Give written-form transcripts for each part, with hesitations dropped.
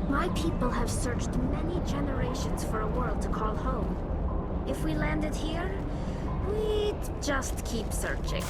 My people have searched many generations for a world to call home. If we landed here, we'd just keep searching.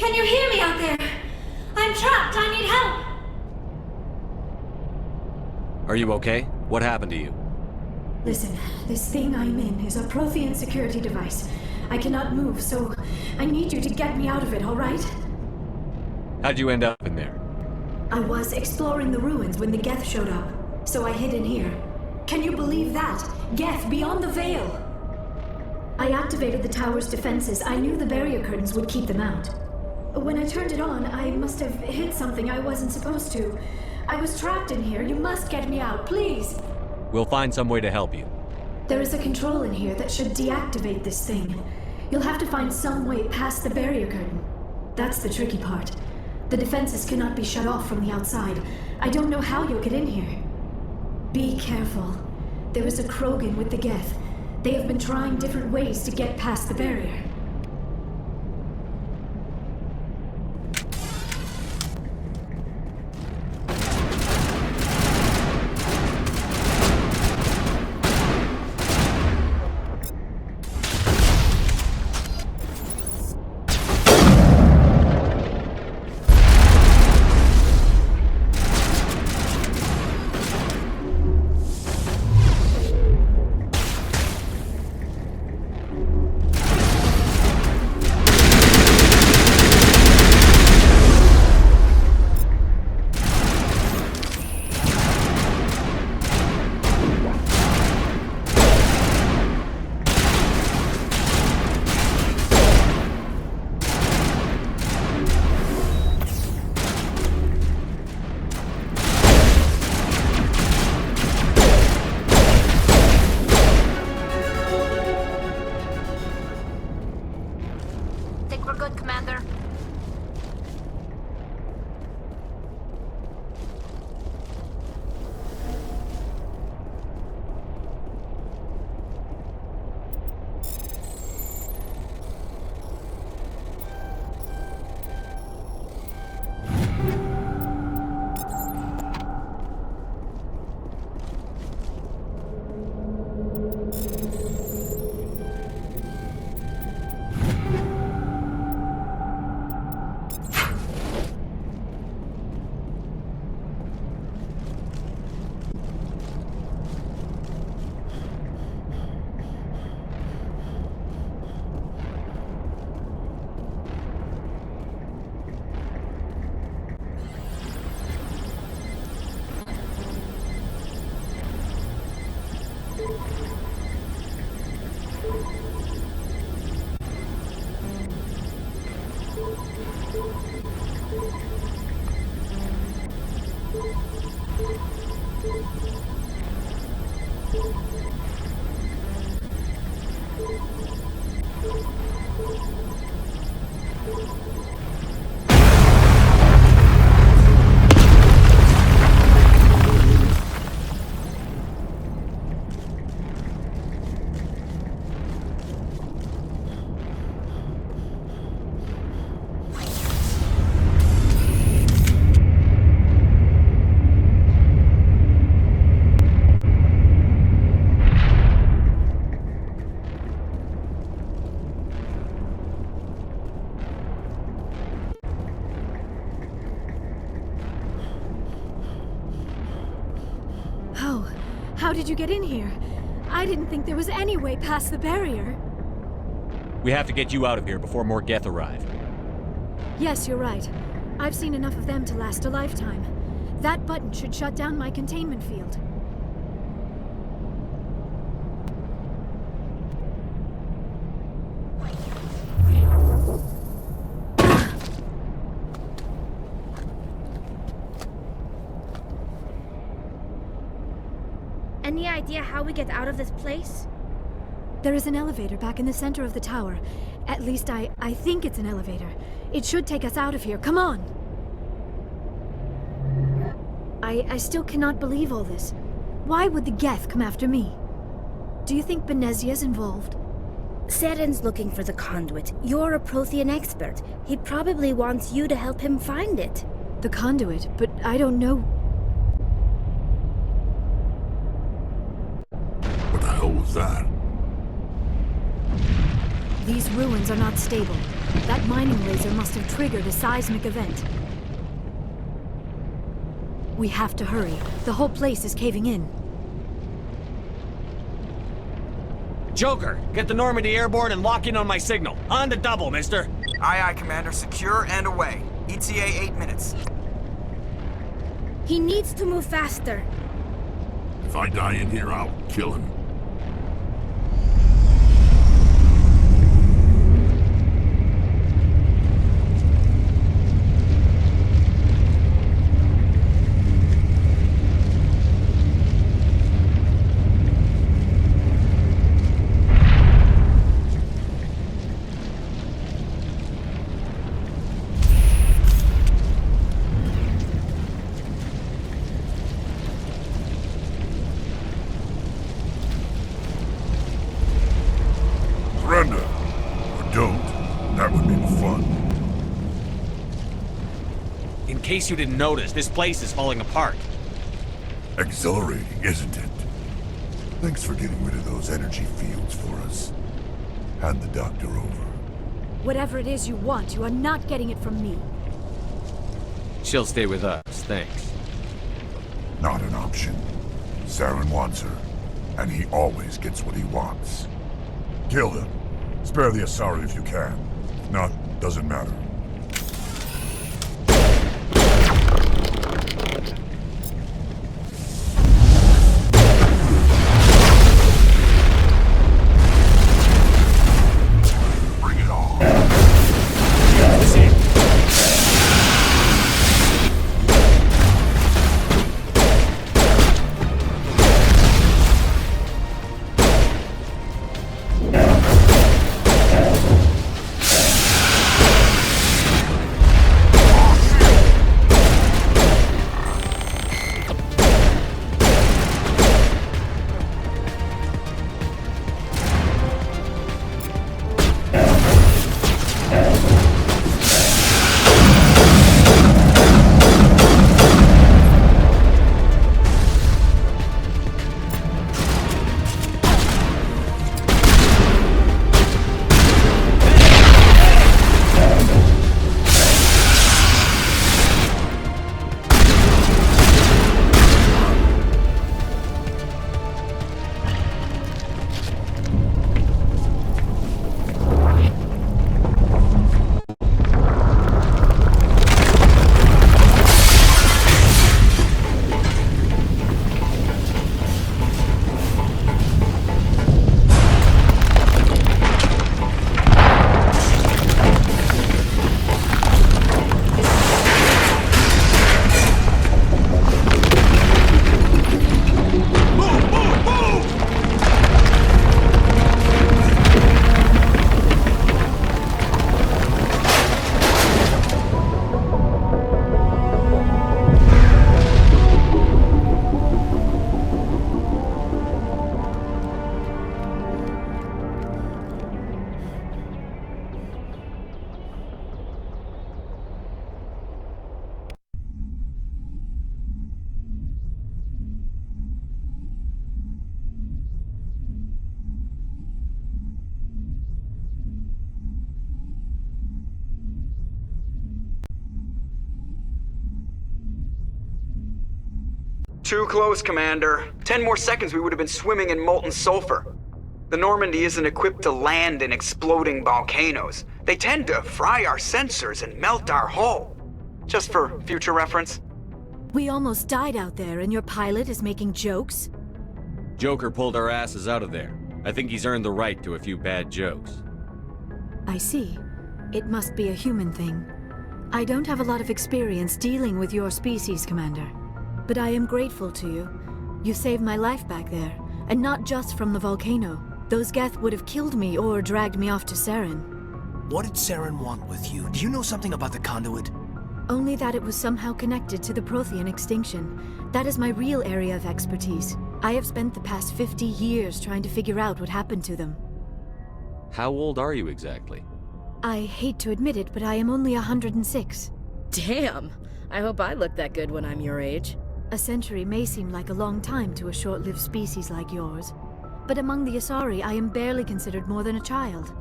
Can you hear me out there? I'm trapped. I need help. Are you okay? What happened to you? Listen, this thing I'm in is a Prothean security device. I cannot move, so I need you to get me out of it, all right? How'd you end up in there? I was exploring the ruins when the Geth showed up, so I hid in here. Can you believe that? Geth beyond the veil! I activated the tower's defenses. I knew the barrier curtains would keep them out. When I turned it on, I must have hit something I wasn't supposed to. I was trapped in here. You must get me out, please! We'll find some way to help you. There is a control in here that should deactivate this thing. You'll have to find some way past the barrier curtain. That's the tricky part. The defenses cannot be shut off from the outside. I don't know how you'll get in here. Be careful. There is a Krogan with the Geth. They have been trying different ways to get past the barrier. How did you get in here? I didn't think there was any way past the barrier. We have to get you out of here before more Geth arrive. Yes, you're right. I've seen enough of them to last a lifetime. That button should shut down my containment field. Any idea how we get out of this place? There is an elevator back in the center of the tower. At least I think it's an elevator. It should take us out of here. Come on! I still cannot believe all this. Why would the Geth come after me? Do you think Benezia's involved? Seren's looking for the conduit. You're a Prothean expert. He probably wants you to help him find it. The conduit? But I don't know... What the hell was that? These ruins are not stable. That mining laser must have triggered a seismic event. We have to hurry. The whole place is caving in. Joker, get the Normandy airborne and lock in on my signal. On the double, mister. Aye, aye, Commander. Secure and away. ETA 8 minutes. He needs to move faster. If I die in here, I'll kill him. Surrender. Or don't. That would be fun. In case you didn't notice, this place is falling apart. Exhilarating, isn't it? Thanks for getting rid of those energy fields for us. Hand the doctor over. Whatever it is you want, you are not getting it from me. She'll stay with us, thanks. Not an option. Saren wants her, and he always gets what he wants. Kill him. Spare the Asari if you can. If not, doesn't matter. Bring it on. Too close, Commander. 10 more seconds we would have been swimming in molten sulfur. The Normandy isn't equipped to land in exploding volcanoes. They tend to fry our sensors and melt our hull. Just for future reference. We almost died out there, and your pilot is making jokes? Joker pulled our asses out of there. I think he's earned the right to a few bad jokes. I see. It must be a human thing. I don't have a lot of experience dealing with your species, Commander. But I am grateful to you. You saved my life back there, and not just from the volcano. Those Geth would have killed me or dragged me off to Saren. What did Saren want with you? Do you know something about the conduit? Only that it was somehow connected to the Prothean extinction. That is my real area of expertise. I have spent the past 50 years trying to figure out what happened to them. How old are you exactly? I hate to admit it, but I am only 106. Damn! I hope I look that good when I'm your age. A century may seem like a long time to a short-lived species like yours. But among the Asari, I am barely considered more than a child.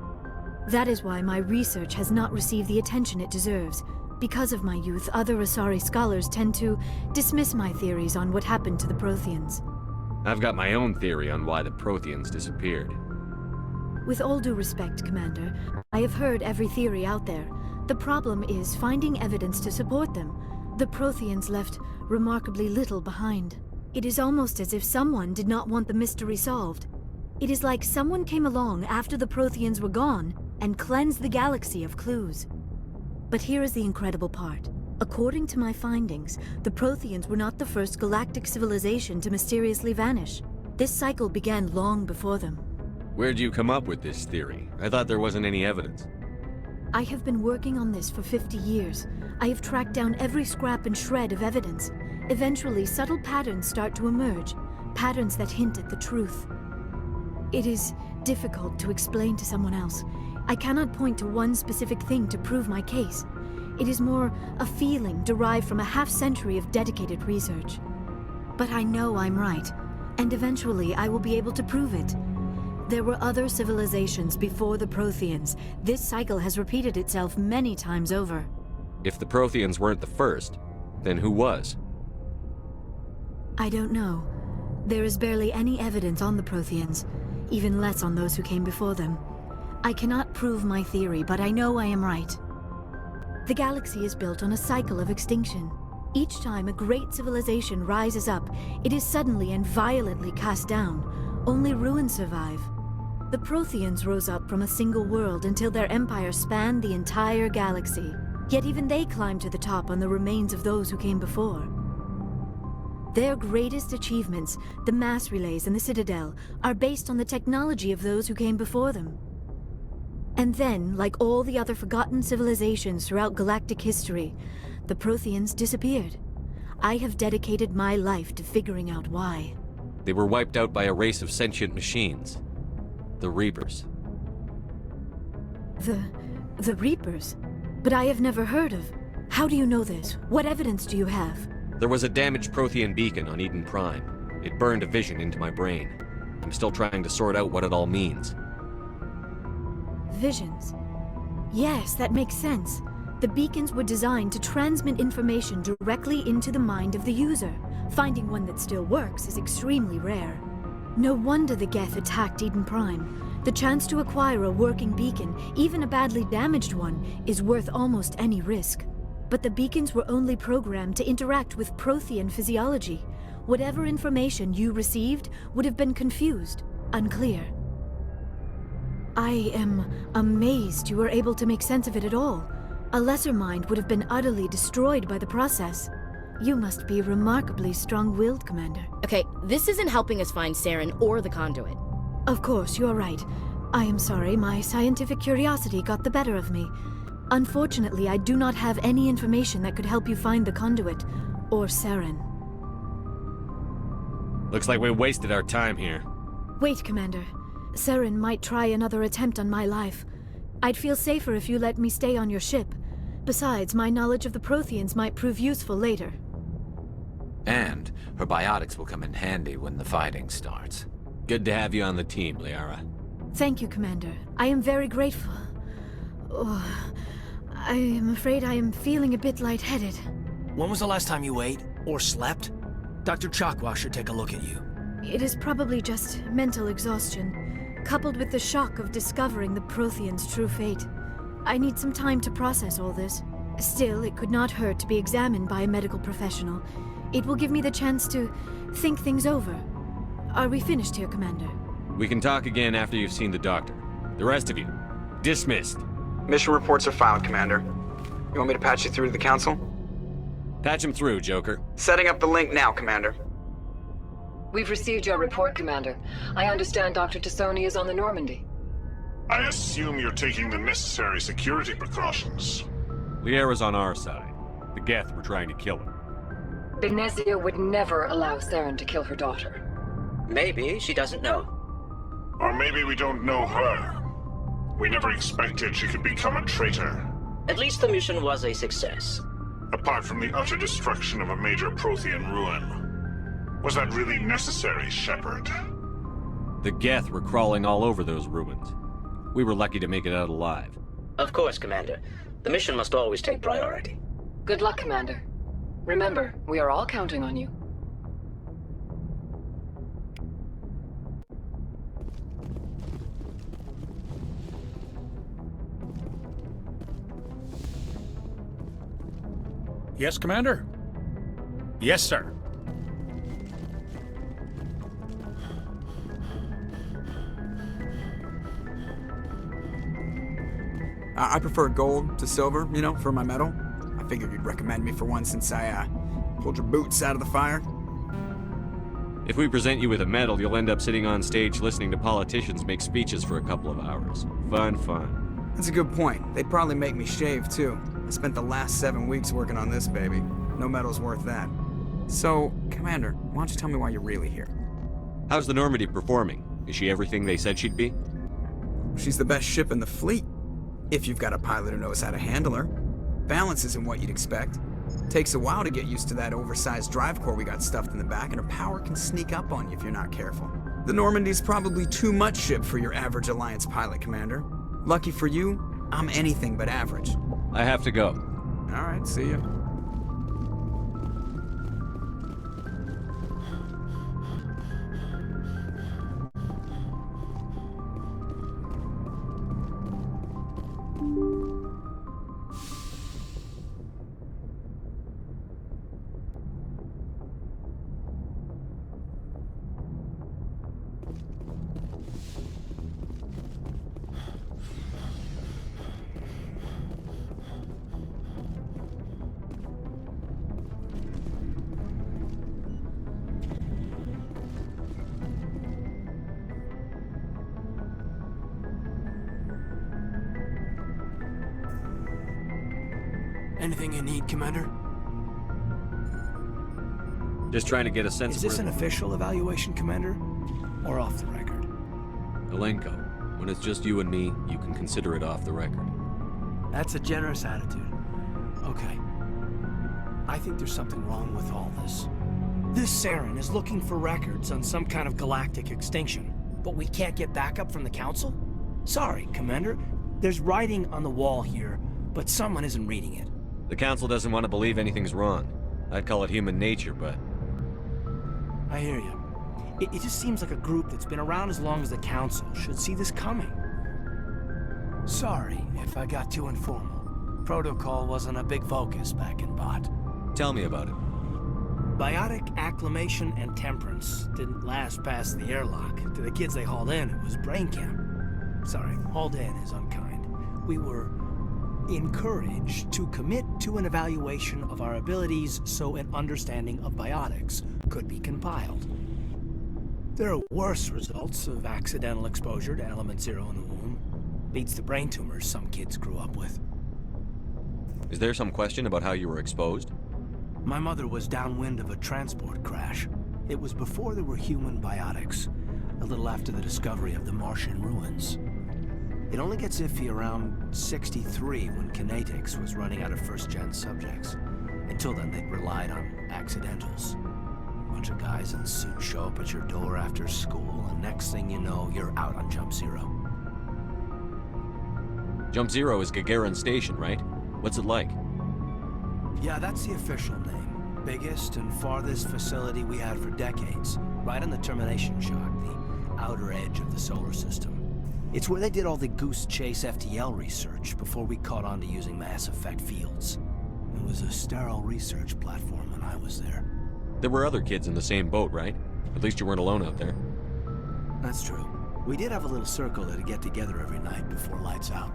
That is why my research has not received the attention it deserves. Because of my youth, other Asari scholars tend to dismiss my theories on what happened to the Protheans. I've got my own theory on why the Protheans disappeared. With all due respect, Commander, I have heard every theory out there. The problem is finding evidence to support them. The Protheans left remarkably little behind. It is almost as if someone did not want the mystery solved. It is like someone came along after the Protheans were gone and cleansed the galaxy of clues. But here is the incredible part. According to my findings, the Protheans were not the first galactic civilization to mysteriously vanish. This cycle began long before them. Where'd you come up with this theory? I thought there wasn't any evidence. I have been working on this for 50 years. I have tracked down every scrap and shred of evidence. Eventually, subtle patterns start to emerge, patterns that hint at the truth. It is difficult to explain to someone else. I cannot point to one specific thing to prove my case. It is more a feeling derived from a half-century of dedicated research. But I know I'm right, and eventually I will be able to prove it. There were other civilizations before the Protheans. This cycle has repeated itself many times over. If the Protheans weren't the first, then who was? I don't know. There is barely any evidence on the Protheans, even less on those who came before them. I cannot prove my theory, but I know I am right. The galaxy is built on a cycle of extinction. Each time a great civilization rises up, it is suddenly and violently cast down. Only ruins survive. The Protheans rose up from a single world until their empire spanned the entire galaxy. Yet even they climbed to the top on the remains of those who came before. Their greatest achievements, the mass relays and the Citadel, are based on the technology of those who came before them. And then, like all the other forgotten civilizations throughout galactic history, the Protheans disappeared. I have dedicated my life to figuring out why. They were wiped out by a race of sentient machines. The Reapers. The Reapers? But I have never heard of. How do you know this? What evidence do you have? There was a damaged Prothean beacon on Eden Prime. It burned a vision into my brain. I'm still trying to sort out what it all means. Visions. Yes, that makes sense. The beacons were designed to transmit information directly into the mind of the user. Finding one that still works is extremely rare. No wonder the Geth attacked Eden Prime. The chance to acquire a working beacon, even a badly damaged one, is worth almost any risk. But the beacons were only programmed to interact with Prothean physiology. Whatever information you received would have been confused, unclear. I am amazed you were able to make sense of it at all. A lesser mind would have been utterly destroyed by the process. You must be remarkably strong-willed, Commander. Okay, this isn't helping us find Saren or the conduit. Of course, you are right. I am sorry, my scientific curiosity got the better of me. Unfortunately, I do not have any information that could help you find the conduit, or Saren. Looks like we wasted our time here. Wait, Commander. Saren might try another attempt on my life. I'd feel safer if you let me stay on your ship. Besides, my knowledge of the Protheans might prove useful later. And her biotics will come in handy when the fighting starts. Good to have you on the team, Liara. Thank you, Commander. I am very grateful. Oh, I am afraid I am feeling a bit lightheaded. When was the last time you ate or slept? Dr. Chakwa should take a look at you. It is probably just mental exhaustion, coupled with the shock of discovering the Protheans' true fate. I need some time to process all this. Still, it could not hurt to be examined by a medical professional. It will give me the chance to think things over. Are we finished here, Commander? We can talk again after you've seen the doctor. The rest of you, dismissed. Mission reports are filed, Commander. You want me to patch you through to the Council? Patch him through, Joker. Setting up the link now, Commander. We've received your report, Commander. I understand Dr. Tassoni is on the Normandy. I assume you're taking the necessary security precautions. Liara's on our side. The Geth were trying to kill her. Benezia would never allow Saren to kill her daughter. Maybe she doesn't know. Or maybe we don't know her. We never expected she could become a traitor. At least the mission was a success. Apart from the utter destruction of a major Prothean ruin. Was that really necessary, Shepard? The Geth were crawling all over those ruins. We were lucky to make it out alive. Of course, Commander. The mission must always take priority. Good luck, Commander. Remember, we are all counting on you. Yes, Commander? Yes, sir. I prefer gold to silver, you know, for my medal. I figured you'd recommend me for one since I, pulled your boots out of the fire. If we present you with a medal, you'll end up sitting on stage listening to politicians make speeches for a couple of hours. Fun. That's a good point. They'd probably make me shave, too. I spent the last 7 weeks working on this baby. No medal's worth that. So, Commander, why don't you tell me why you're really here? How's the Normandy performing? Is she everything they said she'd be? She's the best ship in the fleet, if you've got a pilot who knows how to handle her. Balance isn't what you'd expect. Takes a while to get used to that oversized drive core we got stuffed in the back, and her power can sneak up on you if you're not careful. The Normandy's probably too much ship for your average Alliance pilot, Commander. Lucky for you, I'm anything but average. I have to go. All right, see ya. Anything you need, Commander? Just trying to get a sense Is of this an official evaluation, Commander? Or off the record? Alenko, when it's just you and me, you can consider it off the record. That's a generous attitude. Okay. I think there's something wrong with all this. This Saren is looking for records on some kind of galactic extinction, but we can't get backup from the Council? Sorry, Commander. There's writing on the wall here, but someone isn't reading it. The Council doesn't want to believe anything's wrong. I'd call it human nature, but... I hear you. It just seems like a group that's been around as long as the Council should see this coming. Sorry if I got too informal. Protocol wasn't a big focus back in Bot. Tell me about it. Biotic acclimation and temperance didn't last past the airlock. To the kids they hauled in, it was brain camp. Sorry, hauled in is unkind. We were encouraged to commit to an evaluation of our abilities so an understanding of biotics could be compiled. There are worse results of accidental exposure to Element Zero in the womb. Beats the brain tumors some kids grew up with. Is there some question about how you were exposed? My mother was downwind of a transport crash. It was before there were human biotics, a little after the discovery of the Martian ruins. It only gets iffy around 63 when Kinetics was running out of first-gen subjects. Until then, they'd relied on accidentals. A bunch of guys in suits show up at your door after school, and next thing you know, you're out on Jump Zero. Jump Zero is Gagarin Station, right? What's it like? Yeah, that's the official name. Biggest and farthest facility we had for decades. Right on the termination shock, the outer edge of the solar system. It's where they did all the Goose Chase FTL research before we caught on to using mass effect fields. It was a sterile research platform when I was there. There were other kids in the same boat, right? At least you weren't alone out there. That's true. We did have a little circle that'd get together every night before lights out.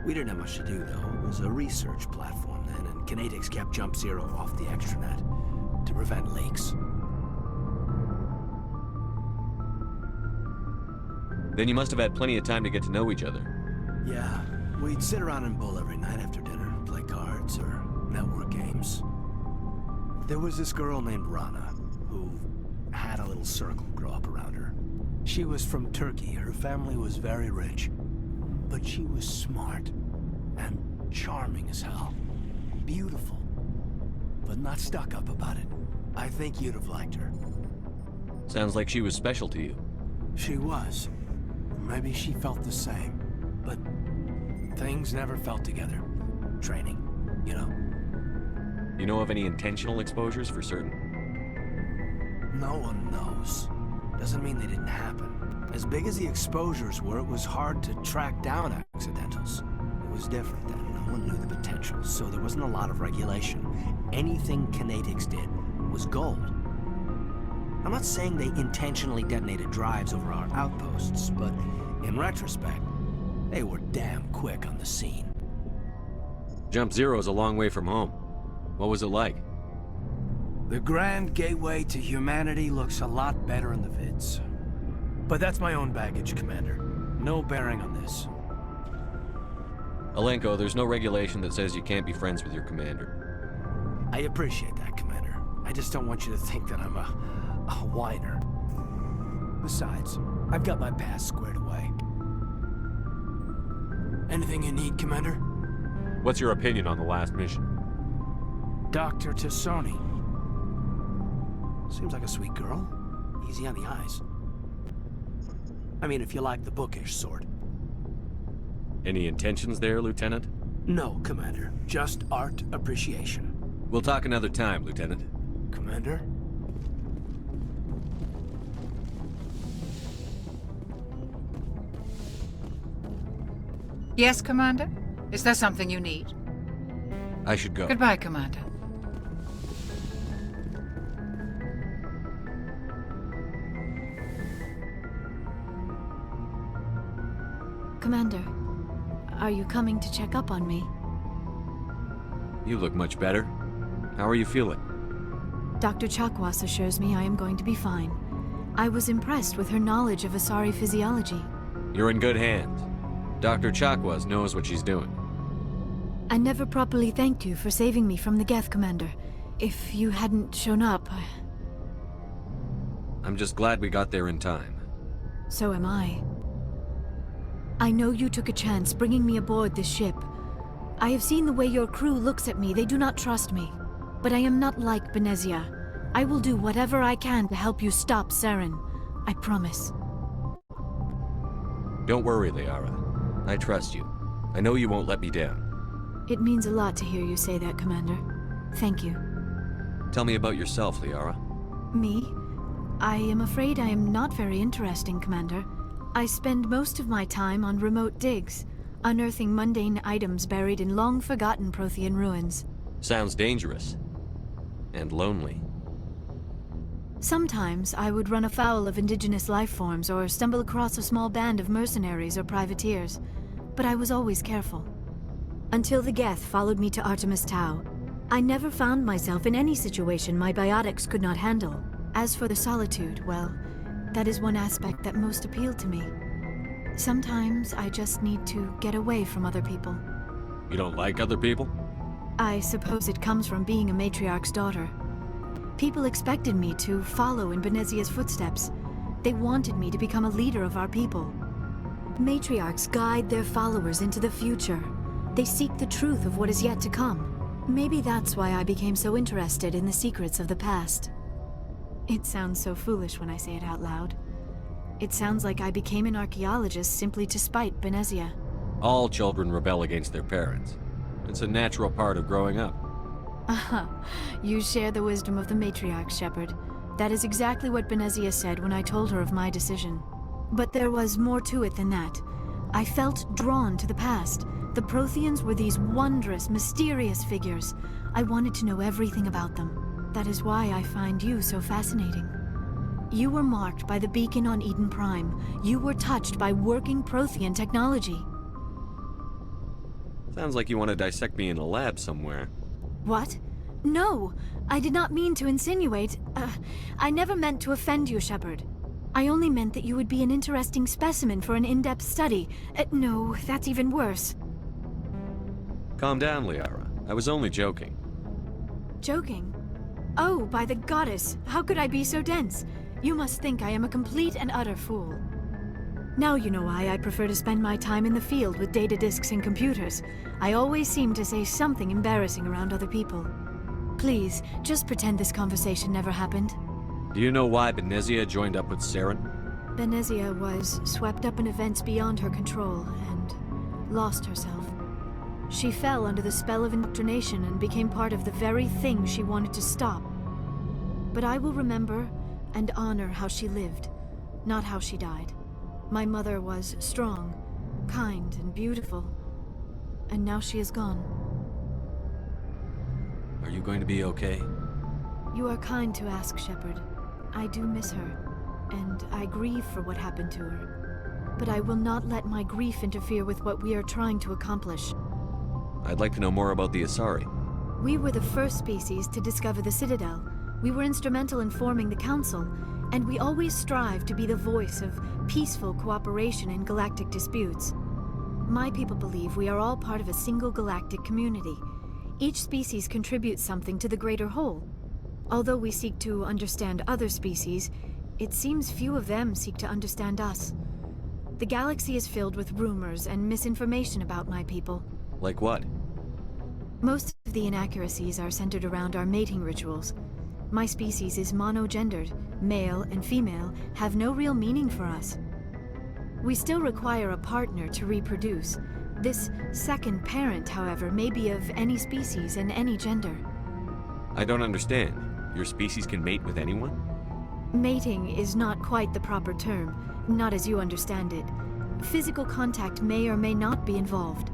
We didn't have much to do, though. It was a research platform then, and Kinetics kept Jump Zero off the extranet to prevent leaks. Then you must have had plenty of time to get to know each other. Yeah, we'd sit around and bull every night after dinner, play cards or network games. There was this girl named Rana, who had a little circle grow up around her. She was from Turkey. Her family was very rich. But she was smart and charming as hell. Beautiful, but not stuck up about it. I think you'd have liked her. Sounds like she was special to you. She was. maybe she felt the same. But things never felt together. Training, you know? You know of any intentional exposures for certain? No one knows. Doesn't mean they didn't happen. As big as the exposures were, it was hard to track down accidentals. It was different then. No one knew the potential, so there wasn't a lot of regulation. Anything Kinetics did was gold. I'm not saying they intentionally detonated drives over our outposts, but in retrospect, they were damn quick on the scene. Jump Zero's a long way from home. What was it like? The grand gateway to humanity looks a lot better in the vids. But that's my own baggage, Commander. No bearing on this. Alenko, there's no regulation that says you can't be friends with your commander. I appreciate that, Commander. I just don't want you to think that I'm a whiner. Besides, I've got my past squared away. Anything you need, Commander? What's your opinion on the last mission? Dr. Tassoni. Seems like a sweet girl. Easy on the eyes. I mean, if you like the bookish sort. Any intentions there, Lieutenant? No, Commander. Just art appreciation. We'll talk another time, Lieutenant. Commander? Yes, Commander? Is there something you need? I should go. Goodbye, Commander. Commander, are you coming to check up on me? You look much better. How are you feeling? Dr. Chakwas assures me I am going to be fine. I was impressed with her knowledge of Asari physiology. You're in good hands. Dr. Chakwas knows what she's doing. I never properly thanked you for saving me from the Geth, Commander. If you hadn't shown up, I'm just glad we got there in time. So am I. I know you took a chance bringing me aboard this ship. I have seen the way your crew looks at me. They do not trust me. But I am not like Benezia. I will do whatever I can to help you stop Saren. I promise. Don't worry, Liara. I trust you. I know you won't let me down. It means a lot to hear you say that, Commander. Thank you. Tell me about yourself, Liara. Me? I am afraid I am not very interesting, Commander. I spend most of my time on remote digs, unearthing mundane items buried in long-forgotten Prothean ruins. Sounds dangerous. And lonely. Sometimes I would run afoul of indigenous life forms or stumble across a small band of mercenaries or privateers, but I was always careful. Until the Geth followed me to Artemis Tau, I never found myself in any situation my biotics could not handle. As for the solitude, well, that is one aspect that most appealed to me. Sometimes I just need to get away from other people. You don't like other people? I suppose it comes from being a matriarch's daughter. People expected me to follow in Benezia's footsteps. They wanted me to become a leader of our people. Matriarchs guide their followers into the future. They seek the truth of what is yet to come. Maybe that's why I became so interested in the secrets of the past. It sounds so foolish when I say it out loud. It sounds like I became an archaeologist simply to spite Benezia. All children rebel against their parents. It's a natural part of growing up. Aha, you share the wisdom of the matriarch, Shepard. That is exactly what Benezia said when I told her of my decision. But there was more to it than that. I felt drawn to the past. The Protheans were these wondrous, mysterious figures. I wanted to know everything about them. That is why I find you so fascinating. You were marked by the beacon on Eden Prime. You were touched by working Prothean technology. Sounds like you want to dissect me in a lab somewhere. What? No! I did not mean to insinuate. I never meant to offend you, Shepard. I only meant that you would be an interesting specimen for an in-depth study. No, that's even worse. Calm down, Liara. I was only joking. Joking? Oh, by the goddess, how could I be so dense? You must think I am a complete and utter fool. Now you know why I prefer to spend my time in the field with data disks and computers. I always seem to say something embarrassing around other people. Please, just pretend this conversation never happened. Do you know why Benezia joined up with Saren? Benezia was swept up in events beyond her control and lost herself. She fell under the spell of indoctrination and became part of the very thing she wanted to stop. But I will remember and honor how she lived, not how she died. My mother was strong, kind, and beautiful, and now she is gone. Are you going to be okay? You are kind to ask, Shepard. I do miss her, and I grieve for what happened to her. But I will not let my grief interfere with what we are trying to accomplish. I'd like to know more about the Asari. We were the first species to discover the Citadel. We were instrumental in forming the Council, and we always strive to be the voice of peaceful cooperation in galactic disputes. My people believe we are all part of a single galactic community. Each species contributes something to the greater whole. Although we seek to understand other species, it seems few of them seek to understand us. The galaxy is filled with rumors and misinformation about my people. Like what? Most of the inaccuracies are centered around our mating rituals. My species is monogendered. Male and female have no real meaning for us. We still require a partner to reproduce. This second parent, however, may be of any species and any gender. I don't understand. Your species can mate with anyone? Mating is not quite the proper term, not as you understand it. Physical contact may or may not be involved,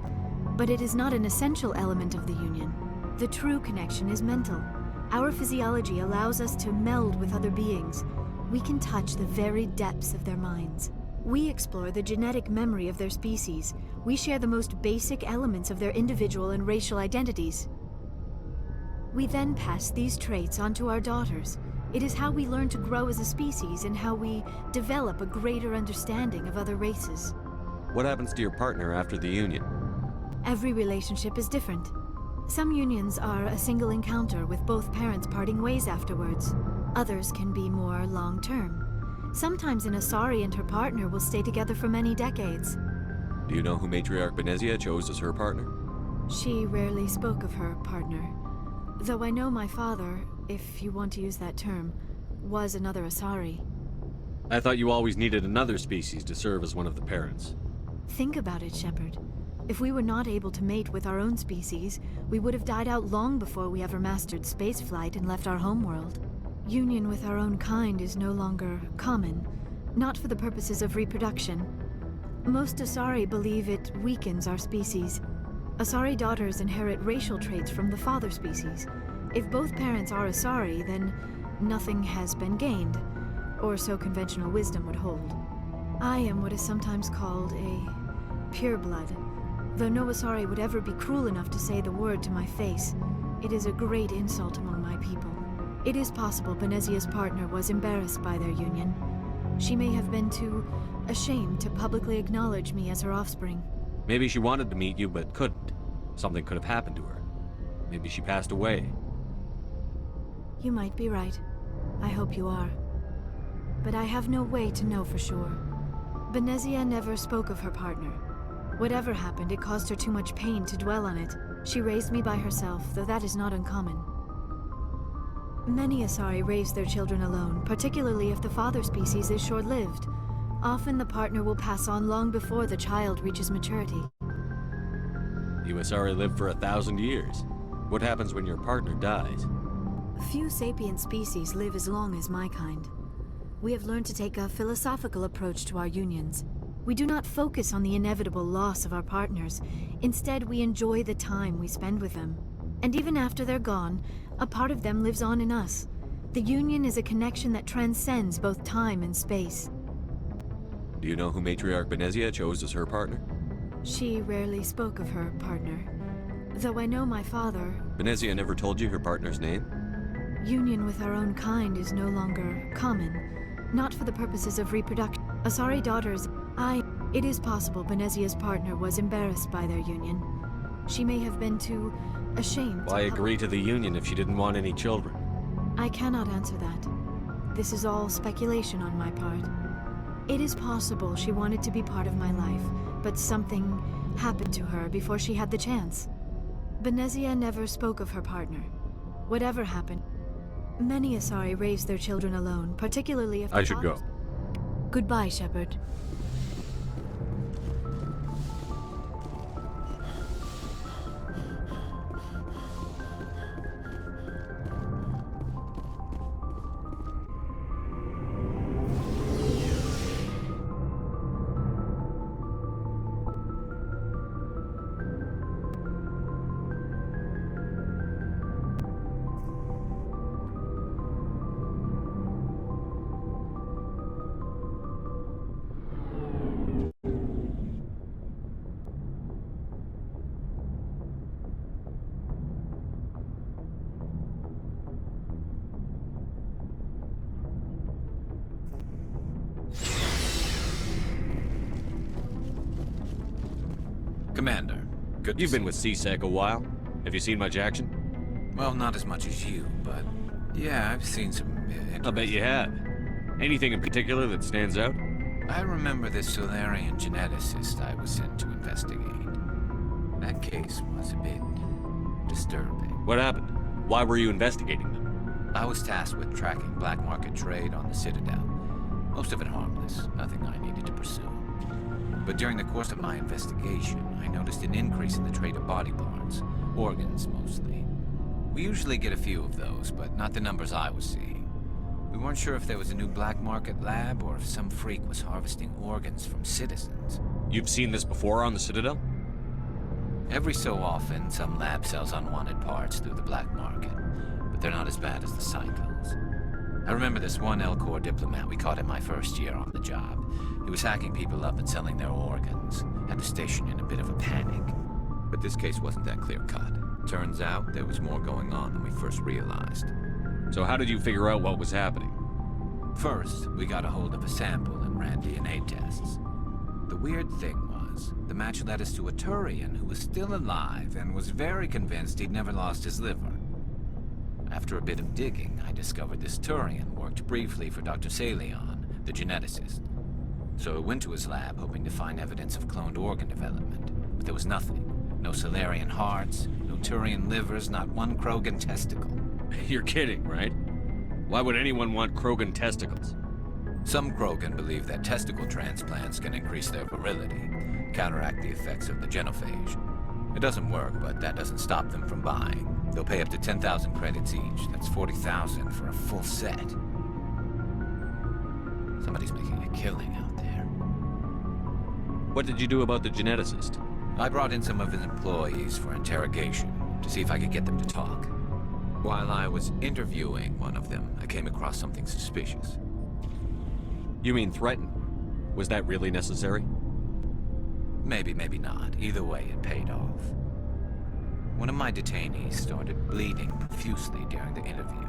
but it is not an essential element of the union. The true connection is mental. Our physiology allows us to meld with other beings. We can touch the very depths of their minds. We explore the genetic memory of their species. We share the most basic elements of their individual and racial identities. We then pass these traits on to our daughters. It is how we learn to grow as a species and how we develop a greater understanding of other races. What happens to your partner after the union? Every relationship is different. Some unions are a single encounter with both parents parting ways afterwards. Others can be more long-term. Sometimes an Asari and her partner will stay together for many decades. Do you know who Matriarch Benezia chose as her partner? She rarely spoke of her partner. Though I know my father, if you want to use that term, was another Asari. I thought you always needed another species to serve as one of the parents. Think about it, Shepard. If we were not able to mate with our own species, we would have died out long before we ever mastered spaceflight and left our homeworld. Union with our own kind is no longer common, not for the purposes of reproduction. Most Asari believe it weakens our species. Asari daughters inherit racial traits from the father species. If both parents are Asari, then nothing has been gained, or so conventional wisdom would hold. I am what is sometimes called a pureblood. Though no Asari would ever be cruel enough to say the word to my face, it is a great insult among my people. It is possible Benezia's partner was embarrassed by their union. She may have been too ashamed to publicly acknowledge me as her offspring. Maybe she wanted to meet you but couldn't. Something could have happened to her. Maybe she passed away. You might be right. I hope you are. But I have no way to know for sure. Benezia never spoke of her partner. Whatever happened, it caused her too much pain to dwell on it. She raised me by herself, though that is not uncommon. Many Asari raise their children alone, particularly if the father species is short-lived. Often the partner will pass on long before the child reaches maturity. You Asari live for 1,000 years. What happens when your partner dies? Few sapient species live as long as my kind. We have learned to take a philosophical approach to our unions. We do not focus on the inevitable loss of our partners. Instead, we enjoy the time we spend with them. And even after they're gone, a part of them lives on in us. The union is a connection that transcends both time and space. Do you know who Matriarch Benezia chose as her partner? She rarely spoke of her partner. Though I know my father... Benezia never told you her partner's name? Union with our own kind is no longer common, not for the purposes of reproduction. Asari daughters... It is possible Benezia's partner was embarrassed by their union. She may have been too ashamed Why agree to the union if she didn't want any children? I cannot answer that. This is all speculation on my part. It is possible she wanted to be part of my life, but something happened to her before she had the chance. Benezia never spoke of her partner. Whatever happened, many Asari raise their children alone, particularly if I should go. Goodbye, Shepard. Commander, good to You've been see with CSEC a while. Have you seen much action? Well, not as much as you, but yeah, I've seen some. I bet you have. Anything in particular that stands out? I remember this Solarian geneticist I was sent to investigate. That case was a bit disturbing. What happened? Why were you investigating them? I was tasked with tracking black market trade on the Citadel. Most of it harmless, nothing I needed to pursue. But during the course of my investigation, I noticed an increase in the trade of body parts, organs mostly. We usually get a few of those, but not the numbers I was seeing. We weren't sure if there was a new black market lab or if some freak was harvesting organs from citizens. You've seen this before on the Citadel? Every so often, some lab sells unwanted parts through the black market, but they're not as bad as the cycles. I remember this one L-Corps diplomat we caught in my first year on the job. He was hacking people up and selling their organs. Had the station in a bit of a panic. But this case wasn't that clear-cut. Turns out there was more going on than we first realized. So how did you figure out what was happening? First, we got a hold of a sample and ran DNA tests. The weird thing was, the match led us to a Turian who was still alive and was very convinced he'd never lost his liver. After a bit of digging, I discovered this Turian worked briefly for Dr. Salion, the geneticist. So I went to his lab hoping to find evidence of cloned organ development, but there was nothing. No Solarian hearts, no Turian livers, not one Krogan testicle. You're kidding, right? Why would anyone want Krogan testicles? Some Krogan believe that testicle transplants can increase their virility, counteract the effects of the genophage. It doesn't work, but that doesn't stop them from buying. They'll pay up to 10,000 credits each. That's 40,000 for a full set. Somebody's making a killing out there. What did you do about the geneticist? I brought in some of his employees for interrogation, to see if I could get them to talk. While I was interviewing one of them, I came across something suspicious. You mean threaten? Was that really necessary? Maybe, maybe not. Either way, it paid off. One of my detainees started bleeding profusely during the interview.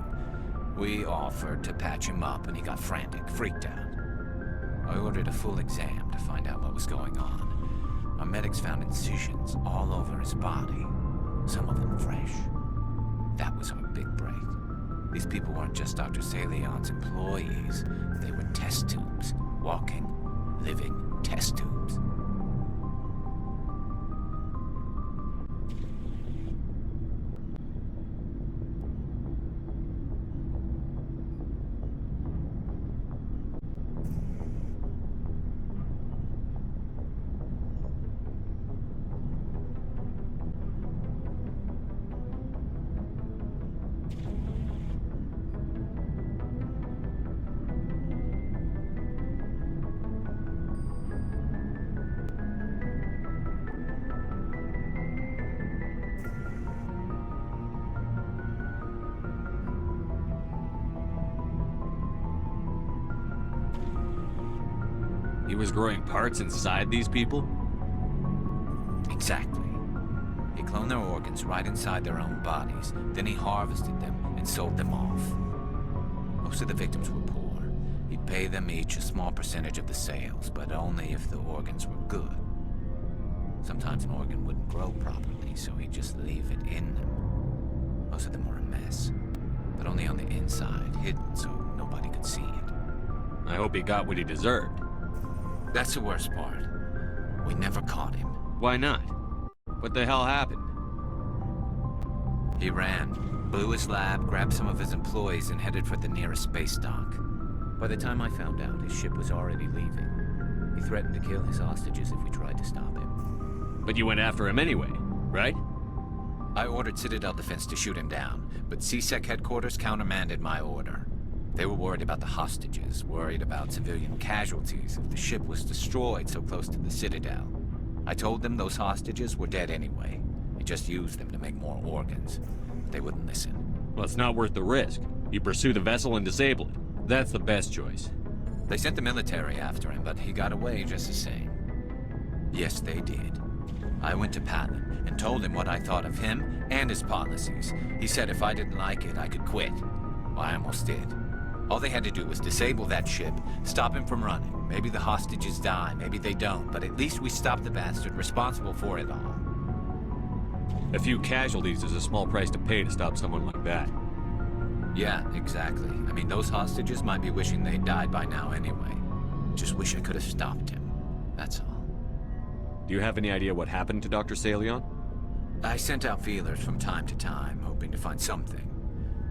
We offered to patch him up and he got frantic, freaked out. I ordered a full exam to find out what was going on. Our medics found incisions all over his body, some of them fresh. That was our big break. These people weren't just Dr. Salion's employees. They were test tubes. Walking, living test tubes. He was growing parts inside these people? Exactly. He cloned their organs right inside their own bodies. Then he harvested them and sold them off. Most of the victims were poor. He'd pay them each a small percentage of the sales, but only if the organs were good. Sometimes an organ wouldn't grow properly, so he'd just leave it in them. Most of them were a mess, but only on the inside, hidden so nobody could see it. I hope he got what he deserved. That's the worst part. We never caught him. Why not? What the hell happened? He ran, blew his lab, grabbed some of his employees, and headed for the nearest space dock. By the time I found out, his ship was already leaving. He threatened to kill his hostages if we tried to stop him. But you went after him anyway, right? I ordered Citadel Defense to shoot him down, but CSEC headquarters countermanded my order. They were worried about the hostages, worried about civilian casualties if the ship was destroyed so close to the Citadel. I told them those hostages were dead anyway. He just used them to make more organs. They wouldn't listen. Well, it's not worth the risk. You pursue the vessel and disable it. That's the best choice. They sent the military after him, but he got away just the same. Yes, they did. I went to Patton and told him what I thought of him and his policies. He said if I didn't like it, I could quit. Well, I almost did. All they had to do was disable that ship, stop him from running. Maybe the hostages die, maybe they don't, but at least we stopped the bastard responsible for it all. A few casualties is a small price to pay to stop someone like that. Yeah, exactly. I mean, those hostages might be wishing they'd died by now anyway. Just wish I could have stopped him. That's all. Do you have any idea what happened to Dr. Salion? I sent out feelers from time to time, hoping to find something.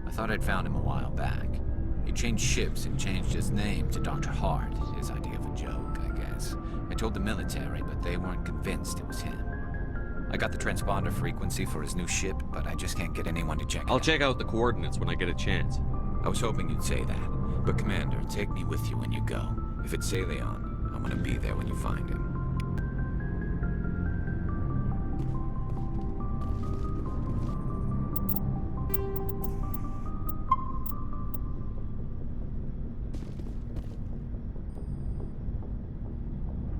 I thought I'd found him a while back. He changed ships and changed his name to Dr. Hart, his idea of a joke, I guess. I told the military, but they weren't convinced it was him. I got the transponder frequency for his new ship, but I just can't get anyone to check it out. I'll check out the coordinates when I get a chance. I was hoping you'd say that. But Commander, take me with you when you go. If it's Salion, I want to be there when you find him.